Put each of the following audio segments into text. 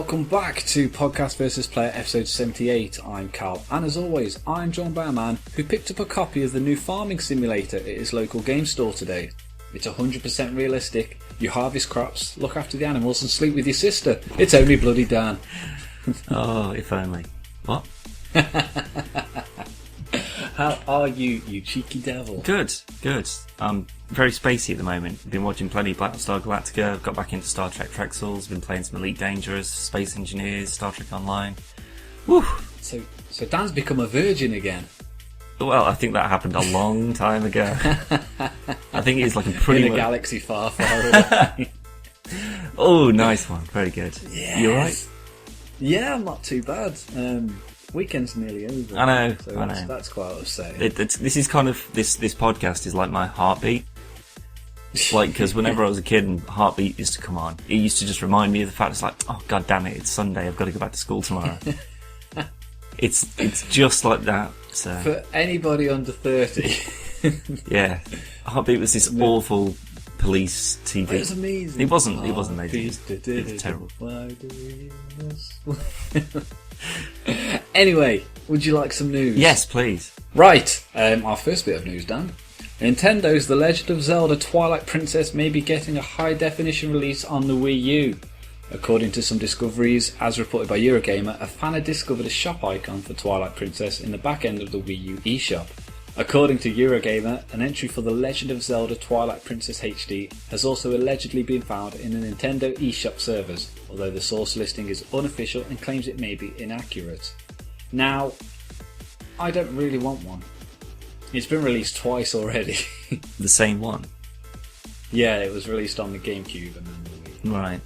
welcome back to Podcast vs. Player episode 78. I'm Carl, and as always, I'm joined by a man who picked up a copy of the new farming simulator at his local game store today. It's 100% realistic. You harvest crops, look after the animals, and sleep with your sister. It's only bloody Dan. Oh, if only. What? How are you, you cheeky devil? Good. I'm very spacey at the moment. Been watching plenty of Battlestar Galactica, got back into Star Trek Trexels, been playing some Elite Dangerous, Space Engineers, Star Trek Online. Woo! So Dan's become a virgin again. Well, I think that happened a long time ago. I think it's like a pretty in a galaxy far, far away. Oh, nice one. Very good. Yes. You alright? Yeah, I'm not too bad. Weekend's nearly over. I know. That's quite upsetting. This is kind of this podcast is like my heartbeat. Like, because whenever I was a kid and Heartbeat used to come on, it used to just remind me of the fact it's like, oh god damn it, it's Sunday, I've got to go back to school tomorrow. It's just like that. So for anybody under 30. Yeah, Heartbeat was this awful police TV. It was amazing. It wasn't amazing. It was terrible. Why do we Anyway, would you like some news? Yes, please. Right, our first bit of news, Dan. Nintendo's The Legend of Zelda Twilight Princess may be getting a high-definition release on the Wii U. According to some discoveries, as reported by Eurogamer, a fan had discovered a shop icon for Twilight Princess in the back end of the Wii U eShop. According to Eurogamer, an entry for The Legend of Zelda Twilight Princess HD has also allegedly been found in the Nintendo eShop servers, although the source listing is unofficial and claims it may be inaccurate. Now, I don't really want one. It's been released twice already. The same one? Yeah, it was released on the GameCube and then the Wii. Right.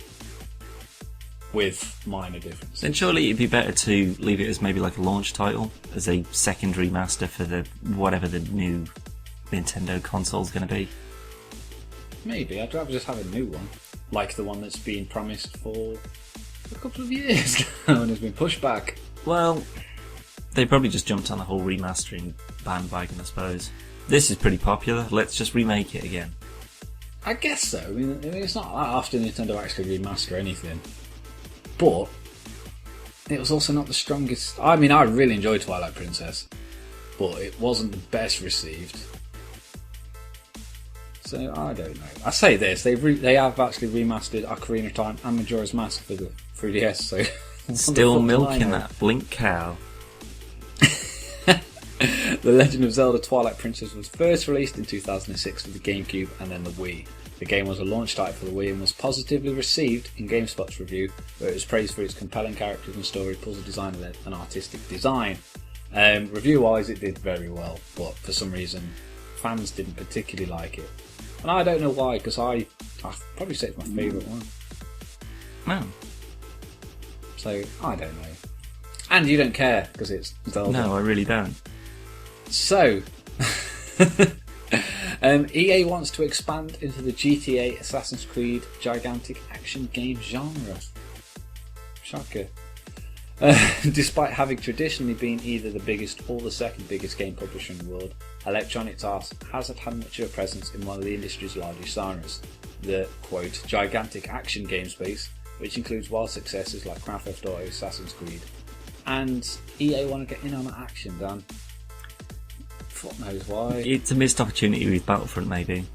With minor differences. Then surely it'd be better to leave it as maybe like a launch title, as a secondary master for the whatever the new Nintendo console's going to be. Maybe. I'd rather just have a new one. Like the one that's been promised for a couple of years now and has been pushed back. Well, they probably just jumped on the whole remastering bandwagon, I suppose. This is pretty popular, let's just remake it again. I guess so. I mean, it's not that often Nintendo actually remaster anything. But it was also not the strongest. I mean, I really enjoyed Twilight Princess, but it wasn't the best received. So I don't know. I say this: they have actually remastered Ocarina of Time and Majora's Mask for the 3DS. So still milking that blink cow. The Legend of Zelda Twilight Princess was first released in 2006 for the GameCube and then the Wii. The game was a launch title for the Wii and was positively received in GameSpot's review, where it was praised for its compelling characters and story, puzzle design and artistic design. Review-wise, it did very well, but for some reason, fans didn't particularly like it. And I don't know why, because I'd probably say it's my favourite one. No. So, I don't know. And you don't care, because it's Zelda. No, I really don't. So, EA wants to expand into the GTA Assassin's Creed gigantic action game genre. Shocker. Despite having traditionally been either the biggest or the second biggest game publisher in the world, Electronic Arts hasn't had much of a presence in one of the industry's largest genres, the, quote, gigantic action game space, which includes wild successes like Grand Theft Auto, Assassin's Creed. And EA want to get in on that action, Dan. Fuck knows why. It's a missed opportunity with Battlefront, maybe.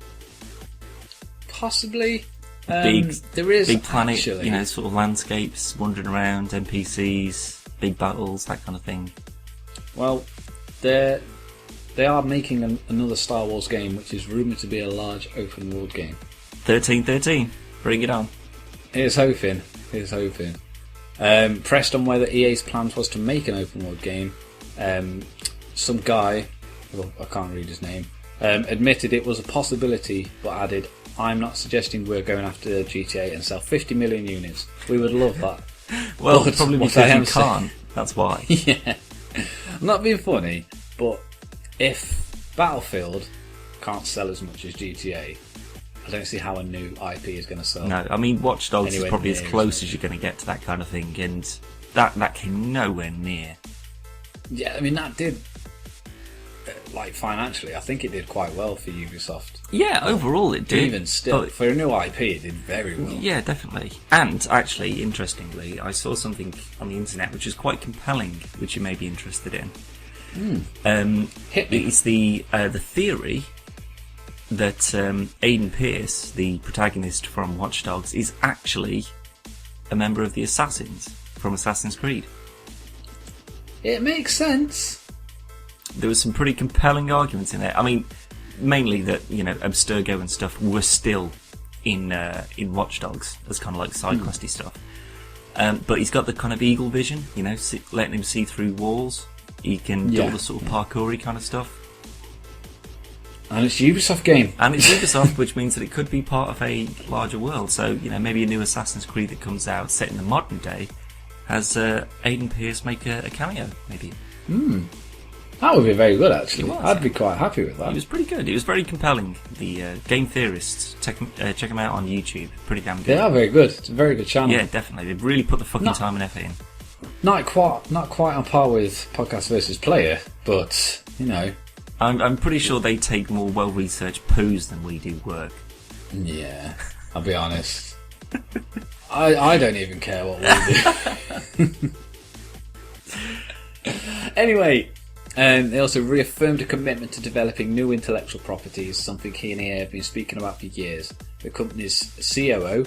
Possibly. There is big planet, actually. Sort of landscapes, wandering around, NPCs, big battles, that kind of thing. Well, they are making another Star Wars game, which is rumoured to be a large open world game. 1313, bring it on. Here's hoping. Pressed on whether EA's plans was to make an open world game, some guy, well, I can't read his name, admitted it was a possibility, but added, "I'm not suggesting we're going after GTA and sell 50 million units. We would love that." Well, probably because you can't. That's why. Yeah. I'm not being funny, but if Battlefield can't sell as much as GTA, I don't see how a new IP is going to sell. No, I mean, Watch Dogs is probably as close as you're going to get to that kind of thing, and that came nowhere near. Yeah, I mean, that did like financially, I think it did quite well for Ubisoft. Yeah, overall it did. Even still, for a new IP, it did very well. Yeah, definitely. And actually, interestingly, I saw something on the internet which is quite compelling, which you may be interested in. Hit me. It's the theory that Aiden Pearce, the protagonist from Watch Dogs, is actually a member of the Assassins from Assassin's Creed. It makes sense. There was some pretty compelling arguments in there. I mean, mainly that, you know, Abstergo and stuff were still in Watch Dogs as kind of like side questy stuff. But he's got the kind of eagle vision, you know, letting him see through walls. He can do all the sort of parkoury kind of stuff. And it's a Ubisoft game. And it's Ubisoft, which means that it could be part of a larger world. So, you know, maybe a new Assassin's Creed that comes out set in the modern day has Aiden Pearce make a cameo, maybe. That would be very good, actually. It was, I'd be quite happy with that. It was pretty good. It was very compelling. The Game Theorists, check them out on YouTube. Pretty damn good. They are very good. It's a very good channel. Yeah, definitely. They've really put the fucking time and effort in. Not quite on par with Podcast versus Player, but, you know. I'm pretty sure they take more well-researched poos than we do work. Yeah, I'll be honest. I don't even care what we do. Anyway, they also reaffirmed a commitment to developing new intellectual properties, something he and EA have been speaking about for years. The company's COO,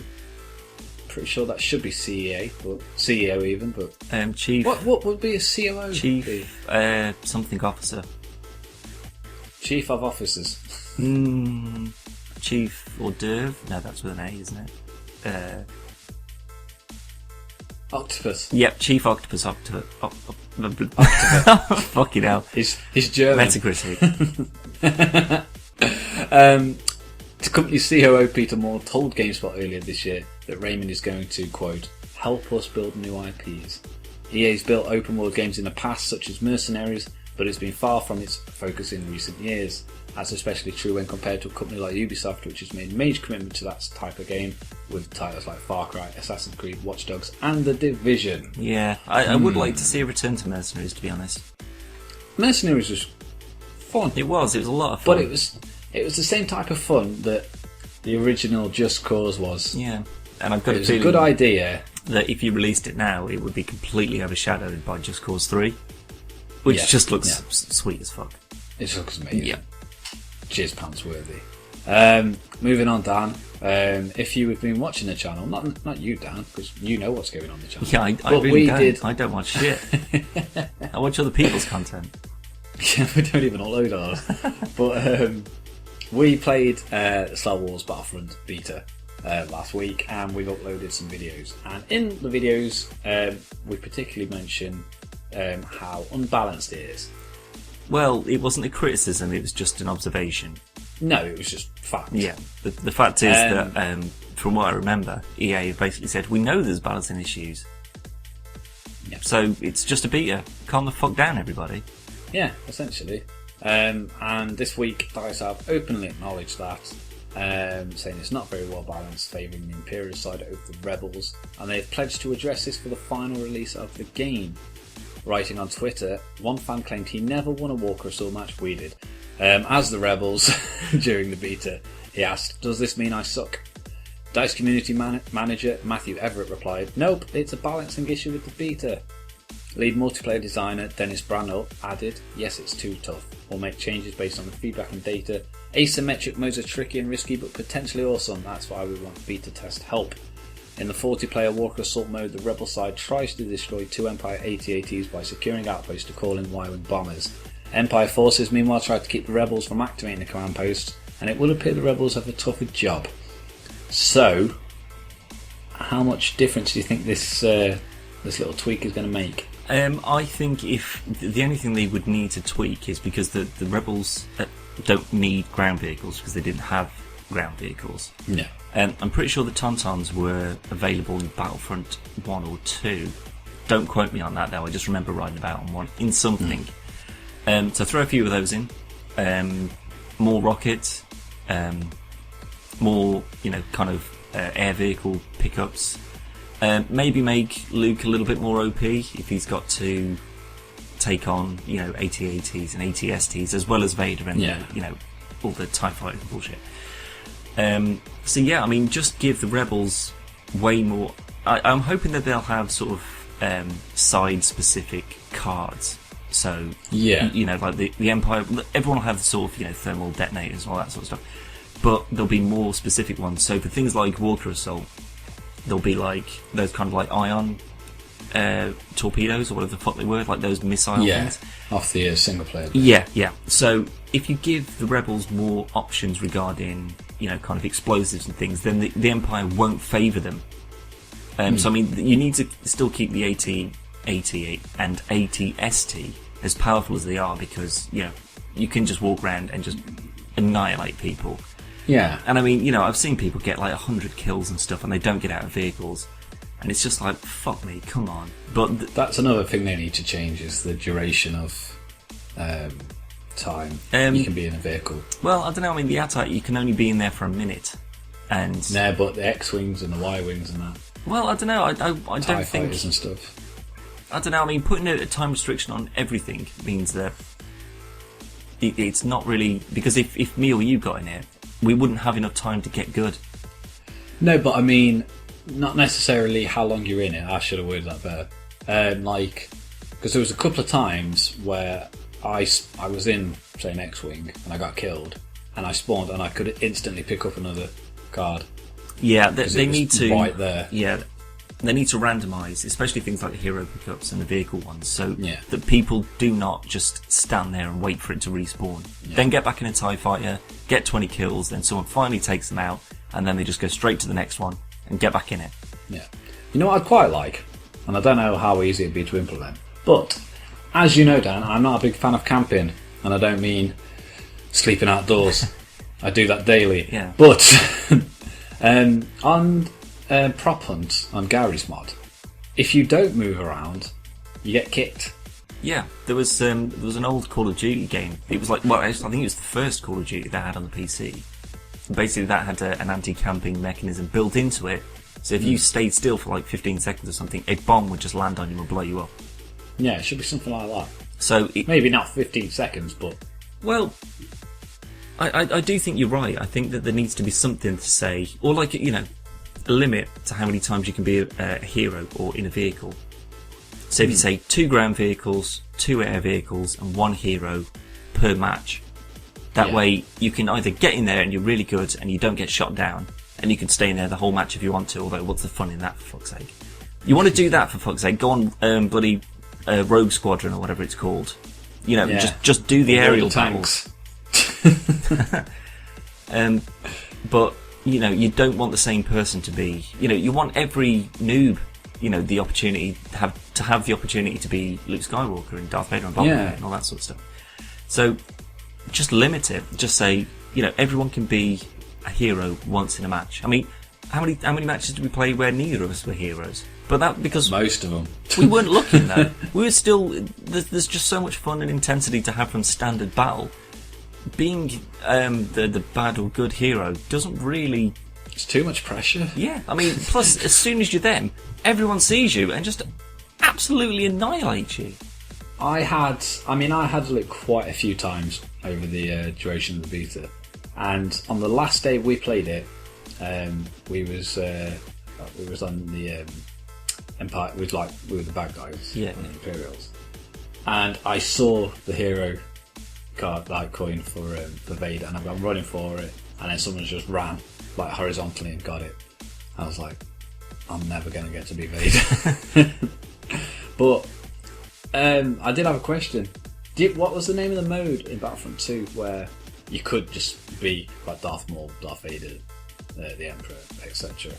pretty sure that should be CEA, or CEO even, but... Chief... What would be a COO? Chief... something officer. Chief of Officers. Chief hors d'oeuvre? No, that's with an A, isn't it? Octopus. Yep, Chief Octopus. Octopus. Fucking hell. He's German. Metacritic. The company's COO Peter Moore told GameSpot earlier this year that Raymond is going to, quote, help us build new IPs. EA's built open world games in the past, such as Mercenaries, but it's been far from its focus in recent years. That's especially true when compared to a company like Ubisoft, which has made a major commitment to that type of game with titles like Far Cry, Assassin's Creed, Watch Dogs, and The Division. Yeah, I would like to see a return to Mercenaries, to be honest. Mercenaries was fun. It was a lot of fun. But it was the same type of fun that the original Just Cause was. Yeah, and I've got a good idea that if you released it now, it would be completely overshadowed by Just Cause 3, which just looks sweet as fuck. It looks amazing. Yeah. Jizz pants worthy. Moving on, Dan. If you have been watching the channel, not you, Dan, because you know what's going on the channel. Yeah, I really don't. I don't watch shit. I watch other people's content. Yeah, we don't even upload ours. But we played Star Wars Battlefront beta last week, and we've uploaded some videos. And in the videos, we particularly mention how unbalanced it is. Well, it wasn't a criticism, it was just an observation. No, it was just fact. Yeah, the fact is that, from what I remember, EA basically said, we know there's balancing issues. Yeah. So it's just a beta. Calm the fuck down, everybody. Yeah, essentially. And this week, DICE have openly acknowledged that, saying it's not very well balanced, favouring the Imperial side over the Rebels, and they've pledged to address this for the final release of the game. Writing on Twitter, one fan claimed he never won a Walker Assault match. We did. As the Rebels during the beta, he asked, does this mean I suck? DICE community manager Matthew Everett replied, nope, it's a balancing issue with the beta. Lead multiplayer designer Dennis Brannell added, yes, it's too tough. We'll make changes based on the feedback and data. Asymmetric modes are tricky and risky, but potentially awesome. That's why we want beta test help. In the 40-player Walker Assault mode, the Rebel side tries to destroy two Empire AT-ATs by securing outposts to call in Y-wing bombers. Empire forces meanwhile try to keep the Rebels from activating the command posts, and it will appear the Rebels have a tougher job. So, how much difference do you think this little tweak is going to make? I think if the only thing they would need to tweak is because the Rebels don't need ground vehicles because they didn't have ground vehicles. Yeah. I'm pretty sure the Tauntauns were available in Battlefront 1 or 2. Don't quote me on that though, I just remember riding about on one in something. So throw a few of those in. More rockets, more, kind of air vehicle pickups. Maybe make Luke a little bit more OP if he's got to take on, AT-ATs and AT-STs as well as Vader and, all the TIE Fighters and bullshit. So yeah, I mean, just give the Rebels way more. I'm hoping that they'll have sort of side-specific cards. So, like the Empire, everyone will have sort of, thermal detonators and all that sort of stuff. But there'll be more specific ones. So for things like Walker Assault, there'll be like those kind of like ion torpedoes or whatever the fuck they were, like those missile things. Off the single player. Yeah. So if you give the Rebels more options regarding, kind of explosives and things, then the Empire won't favour them. So I mean, you need to still keep the AT-AT and AT-ST as powerful as they are, because you can just walk around and just annihilate people. Yeah. And I mean, I've seen people get like 100 kills and stuff, and they don't get out of vehicles. And it's just like, fuck me, come on. But that's another thing they need to change, is the duration of time you can be in a vehicle. Well, I don't know. I mean, the AT-AT, you can only be in there for a minute. And no, but the X-wings and the Y-wings and that. Well, I don't know. I don't TIE think. Fighters and stuff. I don't know. I mean, putting a time restriction on everything means that it's not really, because if me or you got in it, we wouldn't have enough time to get good. No, but I mean, not necessarily how long you're in it. I should have worded that better. Because there was a couple of times where I was in, say, an X-wing and I got killed, and I spawned and I could instantly pick up another card. Yeah, they need to. Right there. Yeah, they need to randomise, especially things like the hero pickups and the vehicle ones, so that people do not just stand there and wait for it to respawn. Yeah. Then get back in a TIE fighter, get 20 kills, then someone finally takes them out, and then they just go straight to the next one and get back in it. Yeah. You know what I'd quite like, and I don't know how easy it'd be to implement, but as you know, Dan, I'm not a big fan of camping, and I don't mean sleeping outdoors. I do that daily. Yeah. But on Prop Hunt on Gary's mod, if you don't move around, you get kicked. Yeah, there was an old Call of Duty game. It was like, well, I think it was the first Call of Duty they had on the PC. Basically, that had an anti-camping mechanism built into it. So if you stayed still for like 15 seconds or something, a bomb would just land on you and blow you up. Yeah, it should be something like that. So maybe not 15 seconds, but... Well, I do think you're right. I think that there needs to be something to say, or like, a limit to how many times you can be a hero or in a vehicle. So if you say 2 ground vehicles, 2 air vehicles, and 1 hero per match, that way you can either get in there and you're really good and you don't get shot down, and you can stay in there the whole match if you want to, although what's the fun in that, for fuck's sake? You want to do that, for fuck's sake, go on bloody Rogue Squadron or whatever it's called. Just do the aerial battles. But you don't want the same person to be. You want every noob, the opportunity to have the opportunity to be Luke Skywalker and Darth Vader and Battlefront and all that sort of stuff. So just limit it. Just say, everyone can be a hero once in a match. I mean, how many matches did we play where neither of us were heroes? But that because most of them we weren't looking though. We were still. There's just so much fun and intensity to have from standard battle. Being the bad or good hero doesn't really... It's too much pressure. Yeah, I mean, plus, as soon as you're them, everyone sees you and just absolutely annihilates you. I had to look quite a few times over the duration of the beta, and on the last day we played it, we was on the Empire. We were the bad guys, the Imperials, and I saw the hero card coin for Vader, and I'm running for it, and then someone just ran horizontally and got it. I was like, I'm never going to get to be Vader. But I did have a question. What was the name of the mode in Battlefront 2 where you could just be like Darth Maul, Darth Vader, the Emperor, etc.?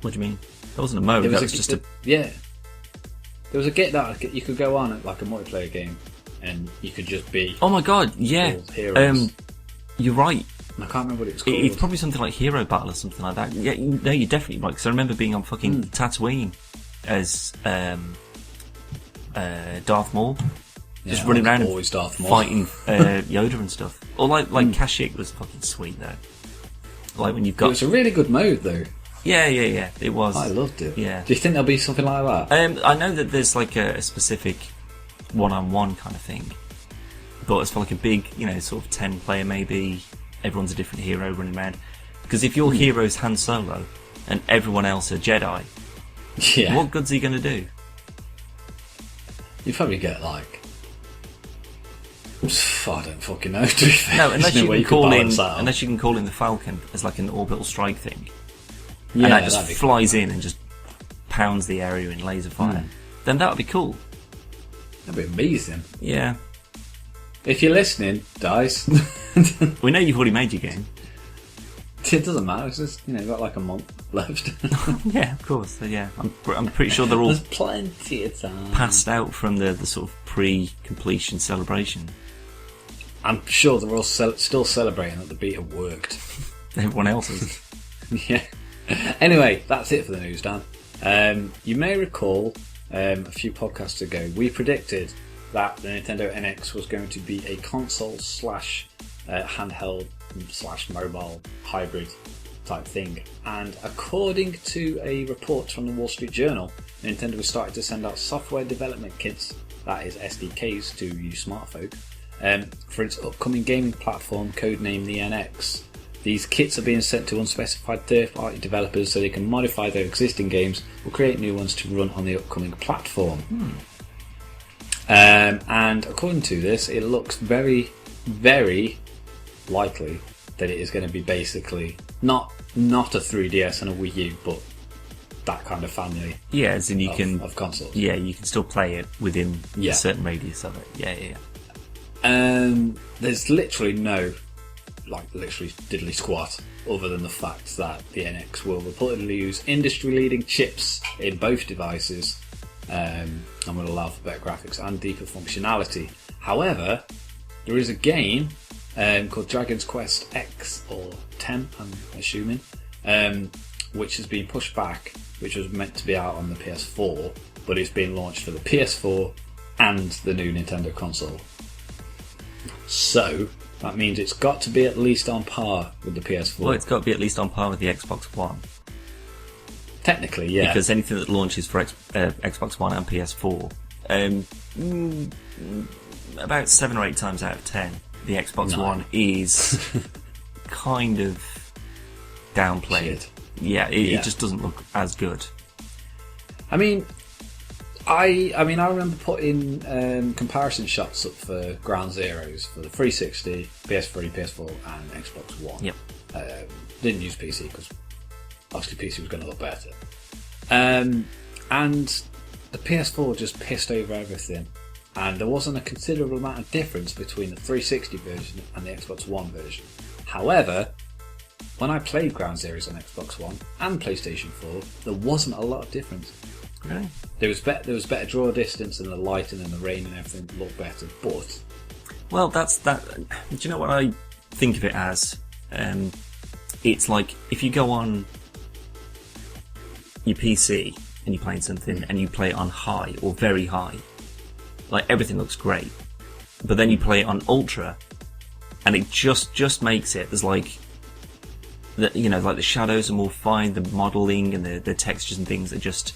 What do you mean? That wasn't a mode. That was just a... Yeah. There was a game that you could go on at like a multiplayer game, and you could just be... Oh my god, yeah. You're right. I can't remember what it was called. It's probably something like Hero Battle or something like that. Yeah, no, you're definitely right, because I remember being on fucking Tatooine as Darth Maul. Just running around always Darth Maul. Fighting Yoda and stuff. Or like Kashyyyk was fucking sweet though. Like when you've got... It was a really good mode though. Yeah, it was. I loved it. Yeah. Do you think there'll be something like that? I know that there's like a specific one-on-one kind of thing, but it's for like a big, sort of 10-player maybe. Everyone's a different hero running around. Because if your hero's Han Solo and everyone else are Jedi, what good's he going to do? You probably get like, I don't fucking know. To be fair. No, unless you can call in, out. The Falcon as like an orbital strike thing, Yeah, and that just flies in and just pounds the area in laser fire. Then that would be cool. That'd be amazing. Yeah. If you're listening, DICE. We know you've already made your game. It doesn't matter. It's just got like a month left. Yeah, of course. So, yeah, I'm pretty sure they're all There's plenty of time. passed out from the sort of pre-completion celebration. I'm sure they're all still celebrating that the beta worked. Everyone else is. Yeah. Anyway, that's it for the news, Dan. You may recall a few podcasts ago we predicted that the Nintendo NX was going to be a console / handheld / mobile hybrid type thing, and according to a report from the Wall Street Journal, Nintendo was starting to send out software development kits, that is SDKs to you smart folk, for its upcoming gaming platform codenamed the NX. These kits are being sent to unspecified third-party developers so they can modify their existing games or create new ones to run on the upcoming platform. And according to this, it looks very, very likely that it is going to be basically not a 3DS and a Wii U, but that kind of family. Yeah, as in of consoles. Yeah, you can still play it within a certain radius of it. Yeah. There's literally no, literally diddly squat, other than the fact that the NX will reportedly use industry-leading chips in both devices, and will allow for better graphics and deeper functionality. However, there is a game called Dragon's Quest X or 10, I'm assuming, which has been pushed back, which was meant to be out on the PS4, but it's been launched for the PS4 and the new Nintendo console. So that means it's got to be at least on par with the PS4. Well, it's got to be at least on par with the Xbox One. Technically, yeah. Because anything that launches for Xbox One and PS4, about 7 or 8 times out of 10, the Xbox One is kind of downplayed. Shit. Yeah, it just doesn't look as good. I mean, I remember putting comparison shots up for Ground Zeroes for the 360, PS3, PS4, and Xbox One. Yep. Didn't use PC because obviously PC was going to look better. And the PS4 just pissed over everything, and there wasn't a considerable amount of difference between the 360 version and the Xbox One version. However, when I played Ground Zeroes on Xbox One and PlayStation 4, there wasn't a lot of difference. Really? There was better draw distance, and the lighting and the rain and everything looked better. But well, that's that. Do you know what I think of it as? It's like if you go on your PC and you're playing something and you play it on high or very high, like everything looks great, but then you play it on ultra, and it just makes it. There's like like the shadows are more fine, the modelling and the textures and things are just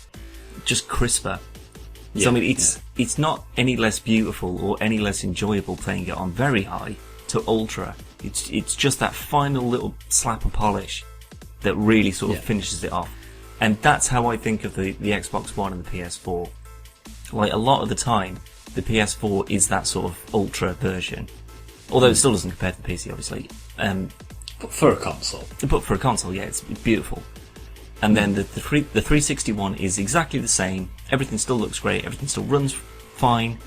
crisper. So I mean, it's not any less beautiful or any less enjoyable playing it on very high to ultra. It's just that final little slap of polish that really sort of finishes it off. And that's how I think of the Xbox One and the PS4. Like a lot of the time, the PS4 is that sort of ultra version, although it still doesn't compare to the PC, obviously. But for a console. But for a console, yeah, it's beautiful. And then the 360 one is exactly the same. Everything still looks great. Everything still runs fine.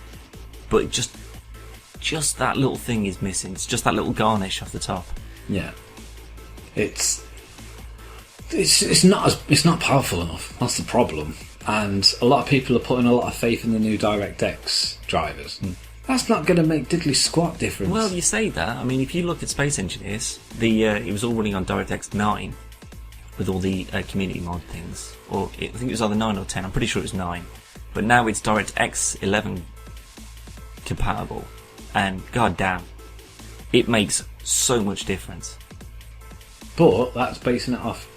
But just that little thing is missing. It's just that little garnish off the top. Yeah. It's not powerful enough. That's the problem. And a lot of people are putting a lot of faith in the new DirectX drivers. That's not going to make diddly squat difference. Well, you say that. I mean, if you look at Space Engineers, it was all running on DirectX 9 with all the community mod things. Or I think it was either 9 or 10. I'm pretty sure it was 9. But now it's DirectX 11 compatible. And goddamn, it makes so much difference. But that's basing it off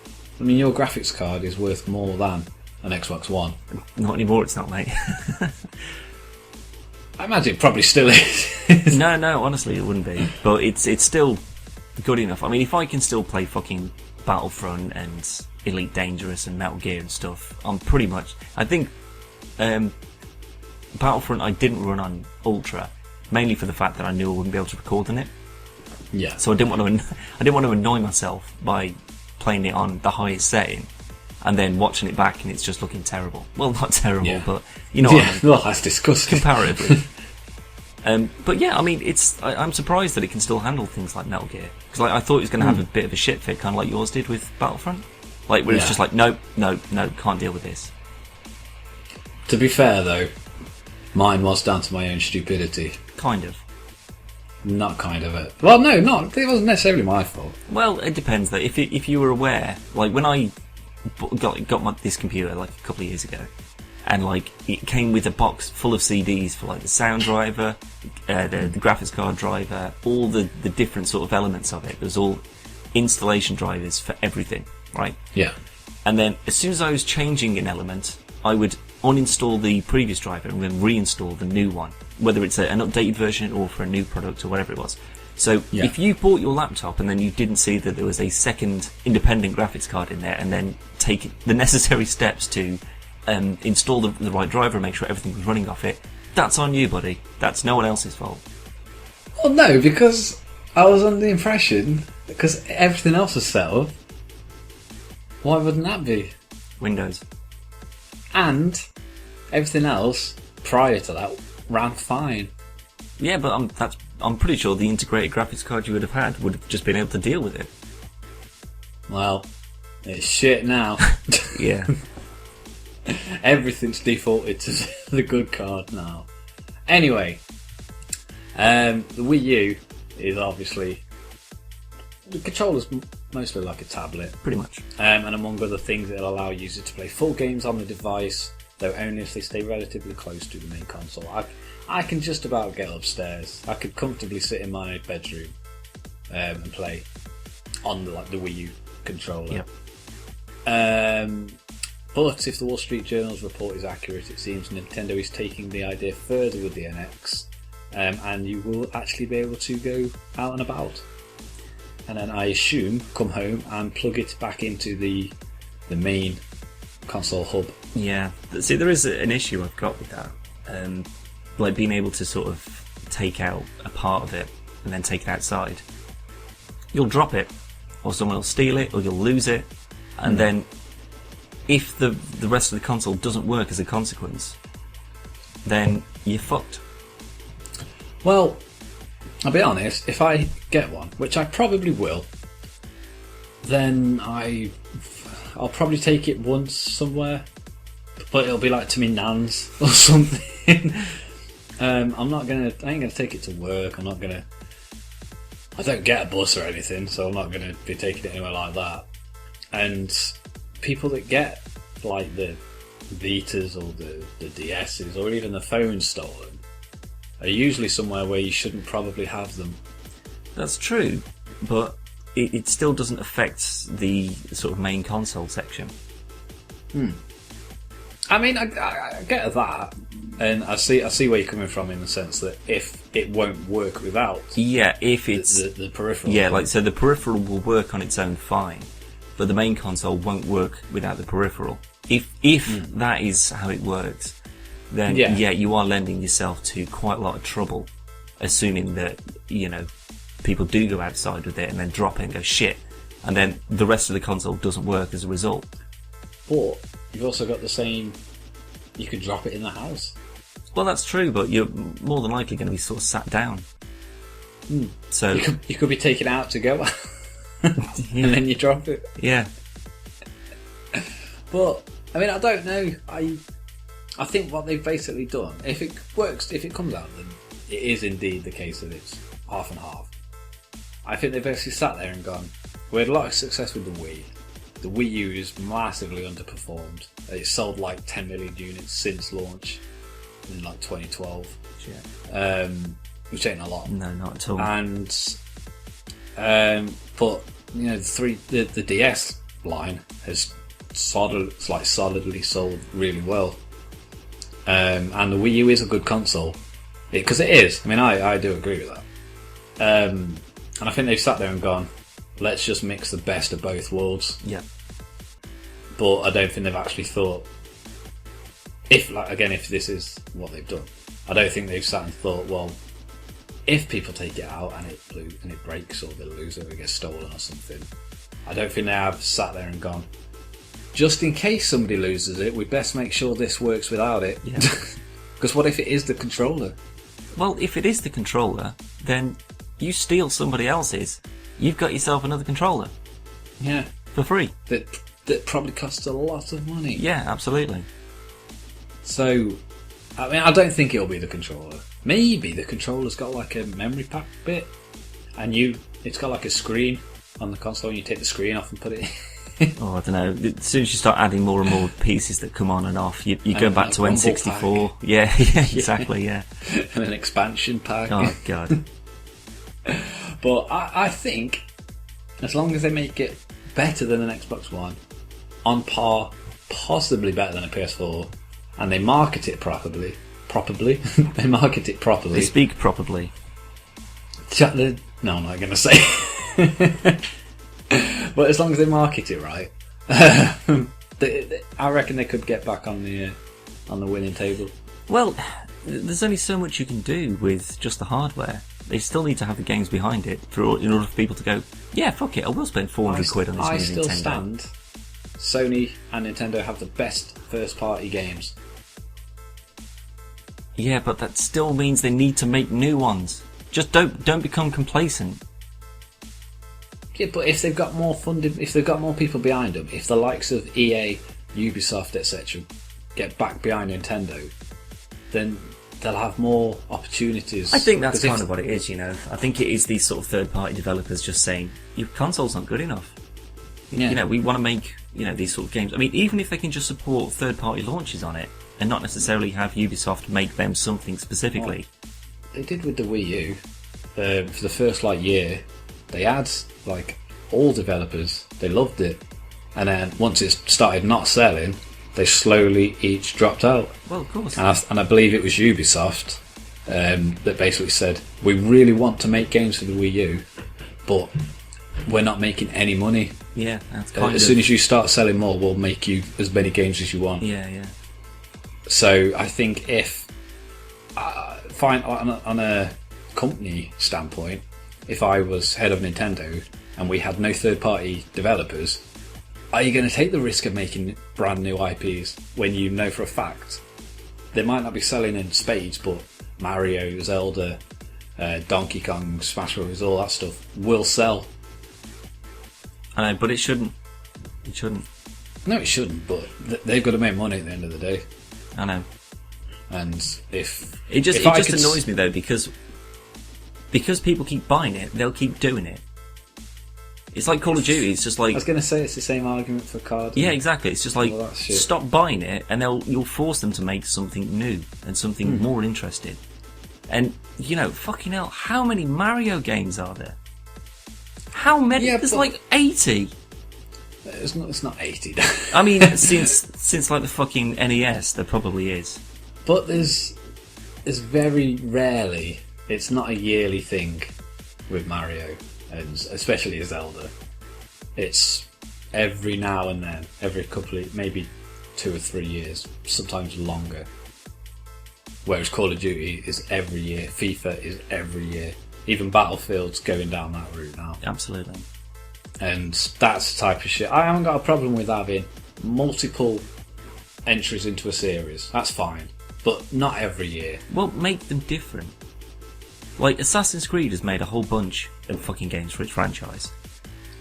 I mean, your graphics card is worth more than an Xbox One. Not anymore, it's not, mate. I imagine it probably still is. No, honestly, it wouldn't be. But it's still good enough. I mean, if I can still play fucking Battlefront and Elite Dangerous and Metal Gear and stuff, I'm pretty much... I think Battlefront I didn't run on Ultra, mainly for the fact that I knew I wouldn't be able to record on it. Yeah. So I didn't want to annoy myself by playing it on the highest setting and then watching it back and it's just looking terrible. Well, not terrible, but you know what I mean. Well, that's disgusting. Comparatively. But yeah, I mean, I'm surprised that it can still handle things like Metal Gear. Because I thought it was going to have a bit of a shit fit, kind of like yours did with Battlefront. Like, where it's just like, no, can't deal with this. To be fair, though, mine was down to my own stupidity. Kind of. Not kind of it. Well, no, it wasn't necessarily my fault. Well, it depends, though. If you were aware, like, when I got this computer, like, a couple of years ago, and like it came with a box full of CDs for like the sound driver, the graphics card driver, all the different sort of elements of it. There's all installation drivers for everything, right? Yeah. And then as soon as I was changing an element, I would uninstall the previous driver and then reinstall the new one, whether it's an updated version or for a new product or whatever it was. So if you bought your laptop and then you didn't see that there was a second independent graphics card in there and then take the necessary steps to install the right driver and make sure everything was running off it, that's on you, buddy. That's no one else's fault. Well, no, because I was under the impression, because everything else was set up, why wouldn't that be? Windows. And everything else prior to that ran fine. Yeah, but I'm pretty sure the integrated graphics card you would have just been able to deal with it. Well, it's shit now. Yeah. Everything's defaulted to the good card now. Anyway, the Wii U is obviously... The controller's mostly like a tablet. Pretty much. And among other things, it'll allow users to play full games on the device, though only if they stay relatively close to the main console. I can just about get upstairs. I could comfortably sit in my bedroom and play on the Wii U controller. Yep. But if the Wall Street Journal's report is accurate, it seems Nintendo is taking the idea further with the NX, and you will actually be able to go out and about. And then I assume come home and plug it back into the main console hub. Yeah. See, there is an issue I've got with that. Like being able to sort of take out a part of it and then take it outside. You'll drop it, or someone will steal it, or you'll lose it, and then if the rest of the console doesn't work as a consequence, then you're fucked. Well, I'll be honest, if I get one, which I probably will, then I'll probably take it once somewhere, but it'll be like to me nan's or something. I ain't gonna take it to work. I don't get a bus or anything, so I'm not gonna be taking it anywhere like that. And people that get like the Vitas or the DSs or even the phones stolen are usually somewhere where you shouldn't probably have them. That's true, but it still doesn't affect the sort of main console section. I mean, I get that, and I see where you're coming from in the sense that if it won't work without, if it's the peripheral, so the peripheral will work on its own fine, but the main console won't work without the peripheral. If that is how it works, then you are lending yourself to quite a lot of trouble, assuming that people do go outside with it and then drop it and go shit, and then the rest of the console doesn't work as a result. But you've also got the same. You could drop it in the house. Well, that's true, but you're more than likely going to be sort of sat down. So you could be taken out to go, and then you drop it. Yeah. But I mean, I don't know. I think what they've basically done, if it works, if it comes out, then it is indeed the case that it's half and half. I think they've basically sat there and gone, we had a lot of success with the Wii. The Wii U is massively underperformed. It's sold like 10 million units since launch in like 2012. Yeah. Which ain't a lot. No, not at all. And but the DS line has solidly sold really well. And the Wii U is a good console. Because it is. I mean, I do agree with that. And I think they've sat there and gone, let's just mix the best of both worlds. Yeah. But I don't think they've actually thought, if this is what they've done, I don't think they've sat and thought, well, if people take it out and it breaks or they lose it or it gets stolen or something, I don't think they have sat there and gone, just in case somebody loses it, we best make sure this works without it. Yeah. Because what if it is the controller? Well, if it is the controller, then you steal somebody else's. You've got yourself another controller. Yeah. For free. That probably costs a lot of money. Yeah, absolutely. So, I mean, I don't think it'll be the controller. Maybe the controller's got like a memory pack bit, and it's got like a screen on the console, and you take the screen off and put it in. Oh, I don't know. As soon as you start adding more and more pieces that come on and off, you go back to N64. Yeah, exactly, yeah. And an expansion pack. Oh, God. But I think, as long as they make it better than an Xbox One, on par, possibly better than a PS4, and they market it properly. They market it properly. They speak properly. No, I'm not going to say. But as long as they market it right, I reckon they could get back on the winning table. Well, there's only so much you can do with just the hardware. They still need to have the games behind it in order for people to go, yeah, fuck it, I will spend 400 quid on this new Nintendo. I still stand. Sony and Nintendo have the best first-party games. Yeah, but that still means they need to make new ones. Just don't become complacent. Yeah, but if they've got more funding, if they've got more people behind them, if the likes of EA, Ubisoft, etc., get back behind Nintendo, then they'll have more opportunities. I think that's kind of what it is, you know. I think it is these sort of third-party developers just saying, your console's not good enough. Yeah. You know, we want to make, these sort of games. I mean, even if they can just support third-party launches on it, and not necessarily have Ubisoft make them something specifically. Well, they did with the Wii U. For the first year, they had all developers. They loved it, and then once it started not selling, they slowly each dropped out. Well, of course. And I believe it was Ubisoft that basically said, we really want to make games for the Wii U, but we're not making any money. Yeah, that's kind as soon as you start selling more, we'll make you as many games as you want. Yeah. So I think if fine on a company standpoint, if I was head of Nintendo and we had no third-party developers, are you going to take the risk of making brand new IPs when you know for a fact they might not be selling in spades, but Mario, Zelda, Donkey Kong, Smash Bros, all that stuff will sell? I know, but it shouldn't. It shouldn't. No, it shouldn't, but they've got to make money at the end of the day. I know. And if it just annoys me though, because people keep buying it, they'll keep doing it. It's like Call of Duty. It's just like, I was going to say, it's the same argument for cards. Yeah, exactly. It's just like, stop buying it, and you'll force them to make something new and something more interesting. And fucking hell, how many Mario games are there? How many? Yeah, there's 80. It's not 80. I mean, since the fucking NES, there probably is. But there's very rarely, it's not a yearly thing with Mario, and especially Zelda. It's every now and then, every couple of, maybe 2 or 3 years, sometimes longer. Whereas Call of Duty is every year, FIFA is every year. Even Battlefield's going down that route now. Absolutely. And that's the type of shit. I haven't got a problem with having multiple entries into a series. That's fine. But not every year. Well, make them different. Like, Assassin's Creed has made a whole bunch of fucking games for its franchise.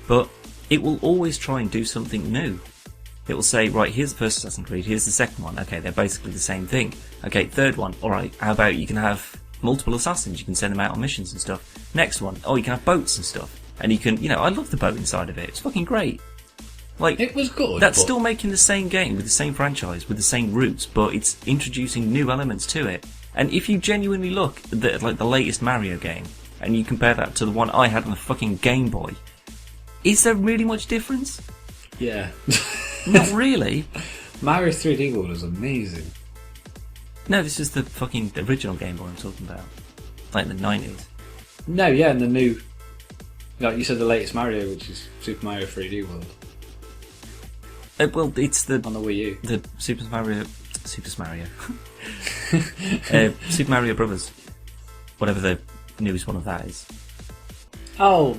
But it will always try and do something new. It will say, right, here's the first Assassin's Creed, here's the second one. Okay, they're basically the same thing. Okay, third one. Alright, how about you can have multiple assassins, you can send them out on missions and stuff. Next one, you can have boats and stuff. And you can, I love the boat inside of it. It's fucking great. Like, it was good. That's still making the same game with the same franchise, with the same roots, but it's introducing new elements to it. And if you genuinely look at the latest Mario game, and you compare that to the one I had on the fucking Game Boy, is there really much difference? Yeah. Not really. Mario 3D World was amazing. No, this is the fucking original Game Boy I'm talking about. Like the 90s. No, yeah, and the new... Like you said, the latest Mario, which is Super Mario 3D World. Well, it's the... On the Wii U. The Super Mario... Super Mario Brothers. Whatever the newest one of that is. Oh,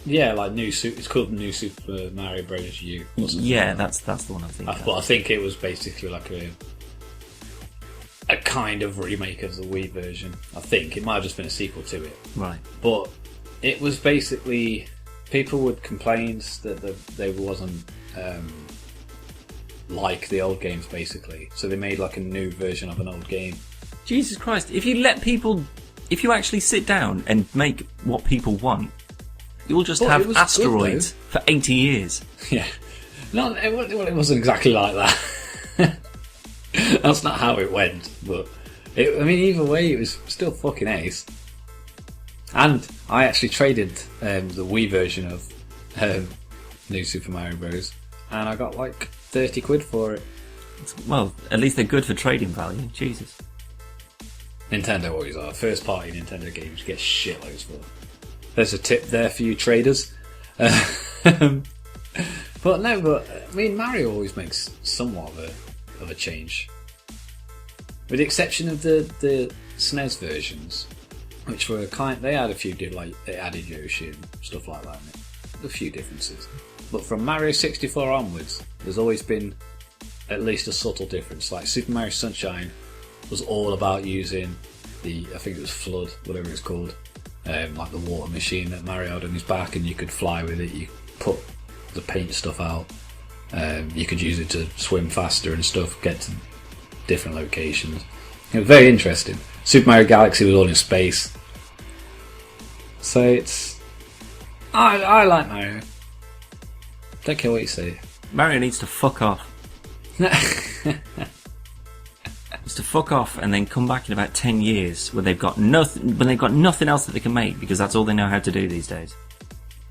yeah, like it's called New Super Mario Bros. U. Yeah, that's the one I'm thinking of. But I think it was basically like a kind of remake of the Wii version. I think it might have just been a sequel to it. Right. But it was basically people would complain that they wasn't like the old games, basically. So they made like a new version of an old game. Jesus Christ! If you actually sit down and make what people want, you'll just have asteroids for 80 years. Yeah. No, it wasn't exactly like that. That's not how it went. But either way, it was still fucking ace. And I actually traded the Wii version of New Super Mario Bros. And I got like 30 quid for it. Well, at least they're good for trading value. Jesus. Nintendo always are. First party Nintendo games you get shitloads for. There's a tip there for you traders. But Mario always makes somewhat of a change. With the exception of the SNES versions, which were they had a few, they added Yoshi and stuff like that in it. A few differences. But from Mario 64 onwards, there's always been at least a subtle difference. Like Super Mario Sunshine was all about using I think it was Flood, whatever it's called, like the water machine that Mario had on his back, and you could fly with it. You put the paint stuff out. You could use it to swim faster and stuff, get to different locations. It was very interesting. Super Mario Galaxy was all in space. So I like Mario. Don't care what you say. Mario needs to fuck off. Needs to fuck off and then come back in about 10 years when they've got nothing else that they can make, because that's all they know how to do these days.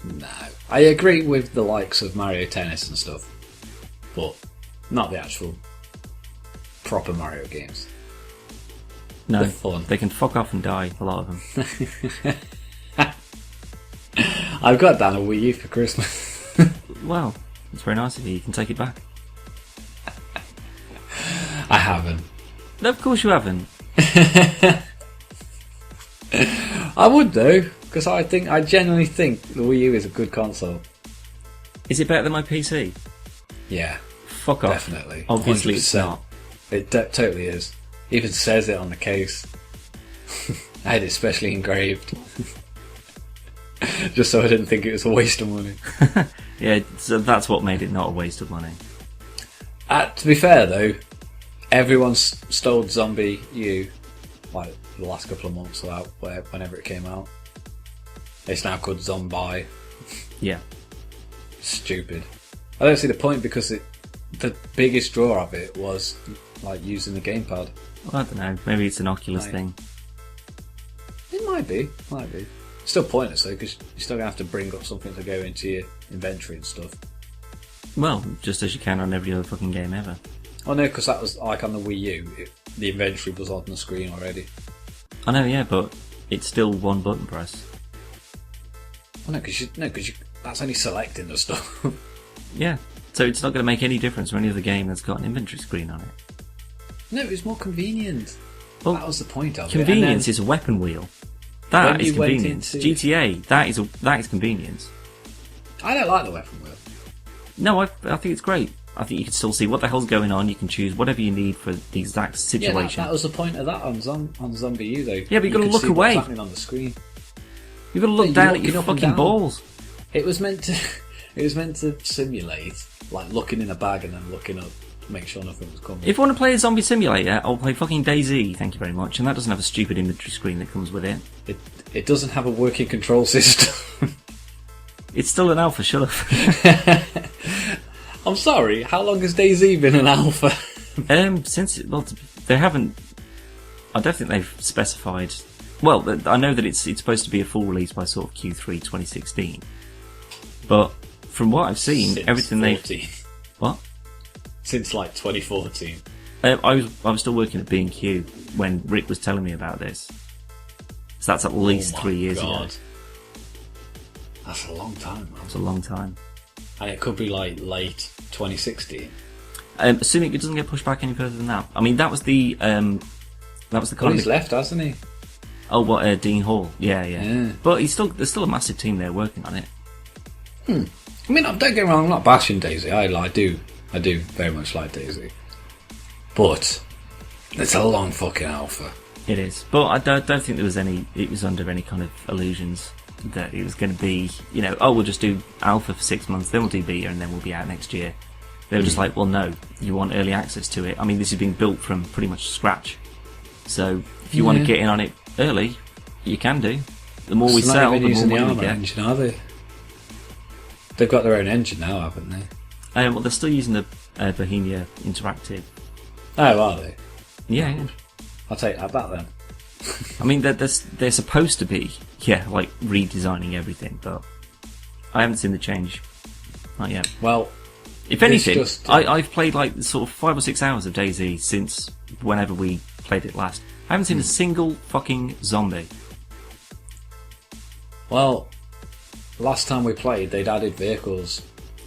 No, I agree with the likes of Mario Tennis and stuff, but not the actual proper Mario games. No, they're fun. They can fuck off and die, a lot of them. I've got down a Wii U for Christmas. Well, it's very nice of you. You can take it back. I haven't. No, of course you haven't. I would though, because I genuinely think the Wii U is a good console. Is it better than my PC? Yeah. Fuck off. Definitely. Obviously 100%. It's not. It totally is. Even says it on the case. I had it specially engraved. Just so I didn't think it was a waste of money. Yeah, so that's what made it not a waste of money. To be fair though, everyone stole Zombie U like the last couple of months whenever it came out. It's now called Zombie. Yeah. Stupid. I don't see the point, because the biggest draw of it was like using the gamepad. Well, I don't know. Maybe it's an Oculus thing. It might be. Still pointless though, because you're still gonna have to bring up something to go into your inventory and stuff. Well, just as you can on every other fucking game ever. Oh no, because that was like on the Wii U. The inventory was on the screen already. I know, yeah, but it's still one button press. Oh no, because that's only selecting the stuff. Yeah, so it's not going to make any difference for any other game that's got an inventory screen on it. No, it's more convenient. Well, that was the point of convenience is a weapon wheel. That is convenience. GTA, that is convenience. I don't like the weapon wheel. No, I think it's great. I think you can still see what the hell's going on. You can choose whatever you need for the exact situation. Yeah, that was the point of that on Zombie U though. Yeah, but you've got to look away. What's happening on the screen. You've got to look down at your fucking balls. It was meant to simulate like looking in a bag and then looking up to make sure nothing was coming. If you want to play a zombie simulator, I'll play fucking DayZ, thank you very much, and that doesn't have a stupid inventory screen that comes with it. It doesn't have a working control system. It's still an alpha, shut up. I'm sorry, how long has DayZ been an alpha? They haven't. I don't think they've specified. Well, I know that it's supposed to be a full release by sort of Q3 2016, but from what I've seen, Since everything 14. they've... What? Since like 2014. I was still working at B&Q when Rick was telling me about this. So that's at least 3 years ago. That's a long time, man. That's a long time. And it could be like late 2016. Assuming it doesn't get pushed back any further than that. I mean, that was the kind Well, he's left, hasn't he? Oh, what, Dean Hall? Yeah. But there's still a massive team there working on it. I mean, don't get me wrong, I'm not bashing Daisy. I do very much like Daisy. But it's a long fucking alpha. It is. But I don't think it was under any kind of illusions that it was going to be, we'll just do alpha for 6 months, then we'll do beta, and then we'll be out next year. They were just like, well, no, you want early access to it. I mean, this is being built from pretty much scratch. So if you want to get in on it early, you can do. The more we sell, the more money we get. Engine, are they? They've got their own engine now, haven't they? Well, they're still using the Bohemia Interactive. Oh, are they? Yeah. I'll take that back then. I mean, they're supposed to be, like redesigning everything, but I haven't seen the change. Not yet. Well, if anything, I've played like sort of 5 or 6 hours of DayZ since whenever we played it last. I haven't seen a single fucking zombie. Well, last time we played, they'd added vehicles.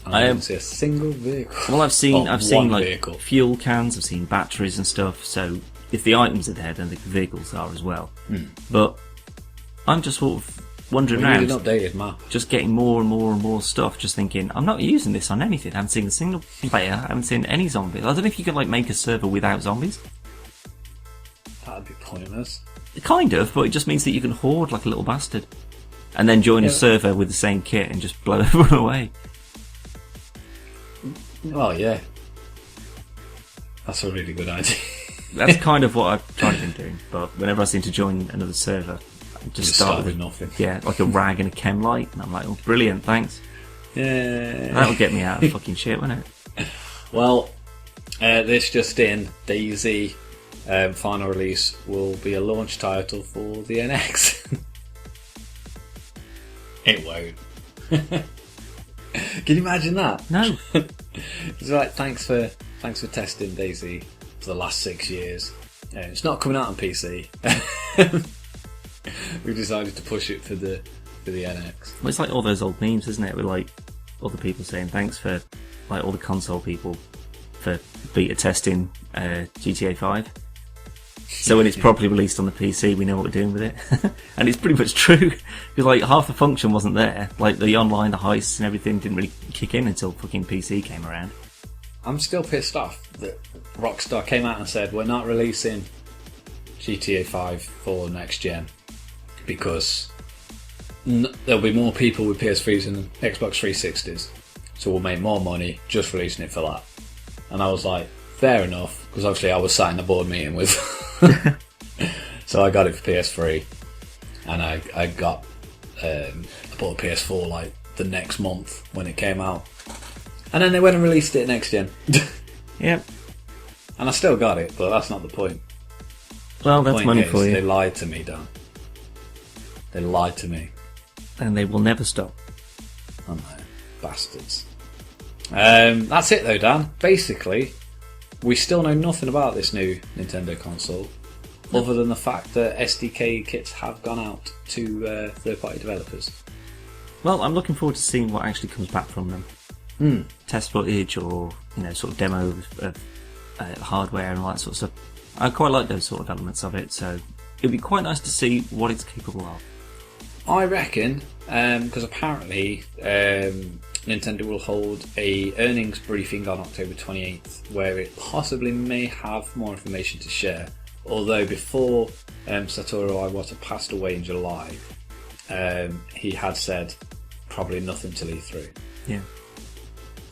And I didn't see a single vehicle. Well, I've seen like vehicle. Fuel cans, I've seen batteries and stuff. So if the items are there, then the vehicles are as well. But I'm just sort of wandering around, an updated map, just getting more and more and more stuff. Just thinking, I'm not using this on anything. I haven't seen a single player. I haven't seen any zombies. I don't know if you can like make a server without zombies. That'd be pointless. Kind of, but it just means that you can hoard like a little bastard, and then join a server with the same kit and just blow everyone away. Well, yeah. That's a really good idea. That's kind of what I've tried to do, but whenever I seem to join another server, I just start with nothing. Yeah, like a rag and a chem light, and I'm like, oh, brilliant, thanks. Yeah. That'll get me out of fucking shit, won't it? Well, this just in, DayZ final release will be a launch title for the NX. It won't. Can you imagine that? No. It's like, thanks for testing DayZ for the last 6 years. It's not coming out on PC. We decided to push it for the NX. Well, it's like all those old memes, isn't it? With like other people saying thanks for like all the console people for beta testing GTA 5. So when it's properly released on the PC, we know what we're doing with it. And it's pretty much true. Because like half the function wasn't there. Like the online, the heists and everything didn't really kick in until fucking PC came around. I'm still pissed off that Rockstar came out and said we're not releasing GTA 5 for next gen because there'll be more people with PS3s and Xbox 360s, so we'll make more money just releasing it for that. And I was like, fair enough, because obviously I was sat in a board meeting with so I got it for PS3 and I bought a PS4 like the next month when it came out, and then they went and released it next gen. Yep. And I still got it, but that's not the point. Well, that's money for you. They lied to me, Dan. They lied to me. And they will never stop. I know, bastards. That's it though, Dan. Basically, we still know nothing about this new Nintendo console, other than the fact that SDK kits have gone out to third-party developers. Well, I'm looking forward to seeing what actually comes back from them. Test footage or sort of demo of hardware and all that sort of stuff. I quite like those sort of elements of it, so it'd be quite nice to see what it's capable of. I reckon, because apparently Nintendo will hold a earnings briefing on October 28th where it possibly may have more information to share. Although before Satoru Iwata passed away in July, he had said probably nothing till E3. Yeah.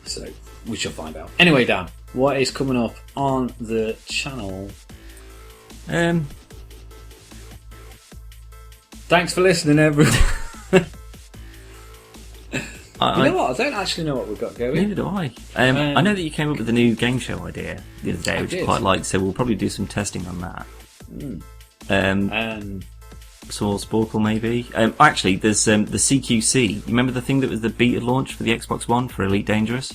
So we shall find out. Anyway, Dan, what is coming up on the channel? Thanks for listening, everyone. You know what? I don't actually know what we've got going. Neither do I. I know that you came up with a new game show idea the other day, which I quite liked, so we'll probably do some testing on that. Saw Sporkle maybe. Actually, there's the CQC. You remember the thing that was the beta launch for the Xbox One for Elite Dangerous?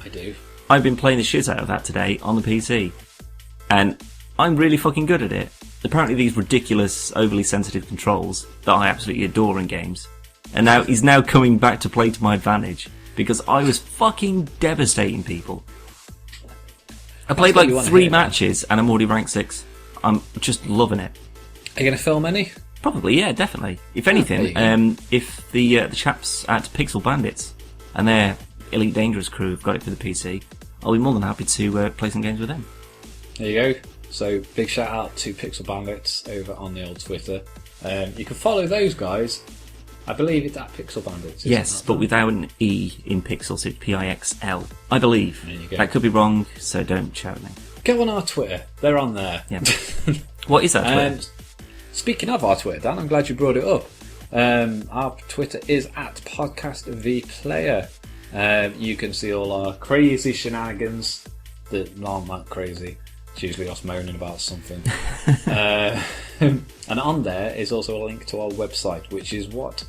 I do. I've been playing the shit out of that today on the PC. And I'm really fucking good at it. Apparently these ridiculous, overly sensitive controls that I absolutely adore in games. And now he's now coming back to play to my advantage. Because I was fucking devastating people. I played like 3 matches and I'm already ranked 6. I'm just loving it. Are you going to film any? Probably, yeah, definitely. If anything, if the chaps at Pixel Bandits and their Elite Dangerous crew have got it for the PC, I'll be more than happy to play some games with them. There you go. So, big shout out to Pixel Bandits over on the old Twitter. You can follow those guys. I believe it's at Pixel Bandits. Yes, but without an E in Pixels, it's Pixl. I believe. There you go. That could be wrong, so don't shout at me. Go on our Twitter. They're on there. Yeah. What is that Twitter? Speaking of our Twitter, Dan, I'm glad you brought it up. Our Twitter is at PodcastVPlayer. You can see all our crazy shenanigans that aren't that crazy. It's usually us moaning about something. And on there is also a link to our website, which is what?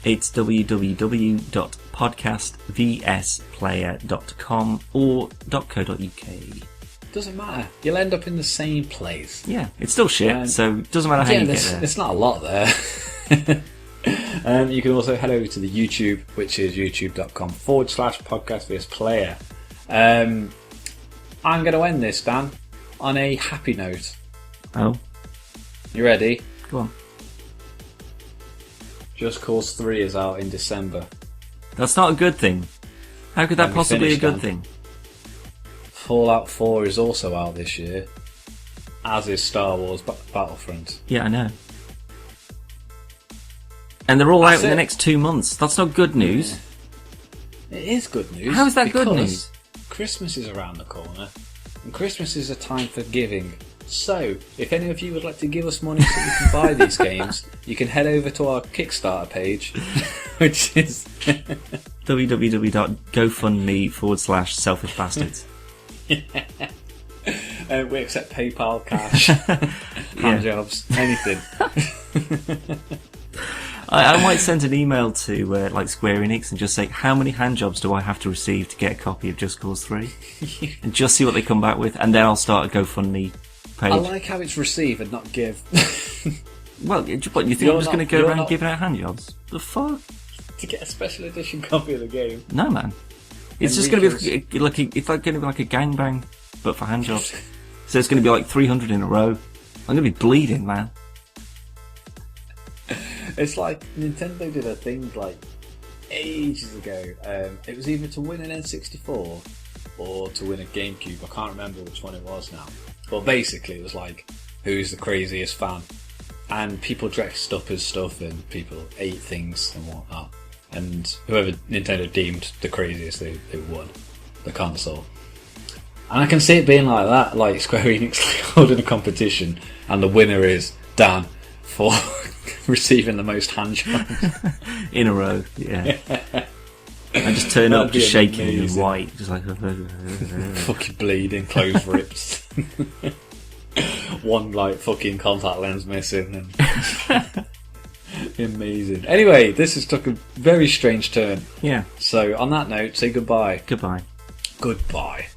It's www.podcastvsplayer.com or .co.uk. Doesn't matter. You'll end up in the same place. Yeah, it's still shit, so it doesn't matter how you get there. There's not a lot there. You can also head over to the YouTube, which is youtube.com/podcastvsplayer. I'm going to end this, Dan, on a happy note. Oh? You ready? Go on. Just Cause 3 is out in December. That's not a good thing. How could that Let me possibly be a finish, good Dan. thing? Fallout 4 is also out this year, as is Star Wars Battlefront. Yeah, I know. And they're all out in the it. next 2 months. That's not good news. Yeah. It is good news. How is that good because news? Christmas is around the corner, and Christmas is a time for giving. So, if any of you would like to give us money so we can buy these games, you can head over to our Kickstarter page, which is www.gofundme/selfish bastards. We accept PayPal, cash, hand jobs, anything. I might send an email to like Square Enix and just say, how many handjobs do I have to receive to get a copy of Just Cause 3? And just see what they come back with, and then I'll start a GoFundMe page. I like how it's receive and not give. Well, what, you think I'm just going to go around giving out handjobs? The fuck? To get a special edition copy of the game. No, man. It's just going to be like it's like going to be like a gangbang, but for handjobs. So it's going to be like 300 in a row. I'm going to be bleeding, man. It's like Nintendo did a thing like ages ago. It was either to win an N64 or to win a GameCube. I can't remember which one it was now. But basically it was like, who's the craziest fan? And people dressed up as stuff and people ate things and whatnot. And whoever Nintendo deemed the craziest, they won the console. And I can see it being like that, like Square Enix holding a competition and the winner is Dan for receiving the most handjobs in a row. Yeah. I just turn up, just shaking and white, just like fucking bleeding, clothes ripped, one like fucking contact lens missing, and amazing. Anyway, this has took a very strange turn. Yeah. So on that note, say goodbye. Goodbye. Goodbye.